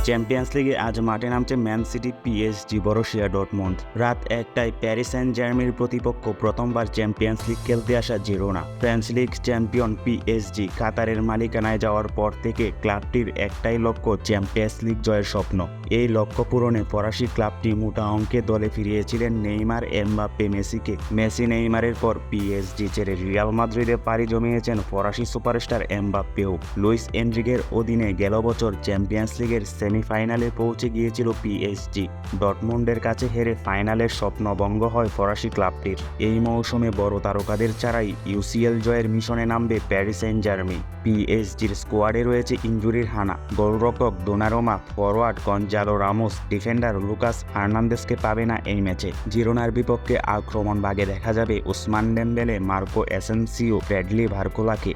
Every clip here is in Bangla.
চ্যাম্পিয়ন্স লিগে আজ মাঠে নামছে man city, PSG, Borussia Dortmund. রাত 1টায় প্যারিস সেন্ট জার্মের প্রতিপক্ষ প্রথমবার চ্যাম্পিয়ন্স লিগ খেলতে আসা Girona. French league champion PSG কাতারের মালিকানায় যাওয়ার পর থেকে ক্লাবটির একটাই লক্ষ্য, চ্যাম্পিয়ন্স লিগ জয়ের স্বপ্ন। এই লক্ষ্য পূরণে ফরাসি ক্লাবটি মোটা অঙ্কে দলে ফিরিয়েছিলেন নেইমার, এমবাপ্পে, মেসিকে। মেসি নেইমারের পর পিএসজি ছেড়ে রিয়াল মাদ্রিদে পাড়ি জমিয়েছেন ফরাসি সুপারস্টার এমবাপ্পেও। লুইস এনরিকের অধীনে গেল বছর চ্যাম্পিয়ন্স লিগের সেমিফাইনালে পৌঁছে গিয়েছিল পিএসজি। ডর্টমুন্ডের কাছে হেরে ফাইনালের স্বপ্নভঙ্গ হয় ফরাসি ক্লাবটির। এই মৌসুমে বড় তারকাদের ছাড়াই ইউসিএল জয়ের মিশনে নামবে প্যারিস সেন্ট জার্মেই। পিএসজির স্কোয়াডে রয়েছে ইনজুরির হানা। গোলরক্ষক Donnarumma, forward Gonzalo Ramos, defender Lucas হার্নান্দেসকে পাবে না এই ম্যাচে। জিরোনার বিপক্ষে আক্রমণ ভাগে দেখা যাবে Ousmane Dembele, Marco Asensio, Bradley বারকোলাকে।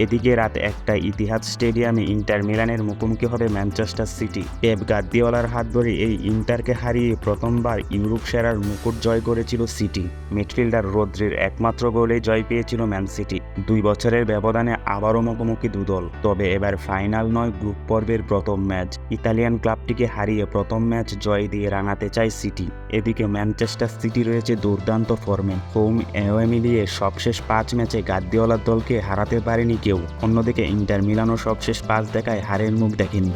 এদিকে রাত 1টায় ইতিহাদ স্টেডিয়ামে ইন্টার মিলানের মুখোমুখি হবে ম্যানচেস্টার সিটি। পেপ গার্দিওলার হাত ধরে এই ইন্টারকে হারিয়ে প্রথমবার ইউরোপ সেরার মুকুট জয় করেছিল সিটি। মিডফিল্ডার রদ্রির একমাত্র গোলে জয় পেয়েছিল ম্যান সিটি। 2 বছরের ব্যবধানে আবারও মুখোমুখি দুদল। তবে এবার ফাইনাল নয়, গ্রুপ পর্বের প্রথম ম্যাচ। ইতালিয়ান ক্লাবটিকে হারিয়ে প্রথম ম্যাচ জয় দিয়ে রাঙাতে চায় সিটি। এদিকে ম্যানচেস্টার সিটি রয়েছে দুর্দান্ত ফর্মে। হোম অ্যাওয়ে মিলিয়ে সবশেষ 5 ম্যাচে গার্দিওলার দলকে হারাতে পারেনি কেউ। অন্যদিকে ইন্টার মিলানও সবশেষ 5 দেখায় হারের মুখ দেখেনি।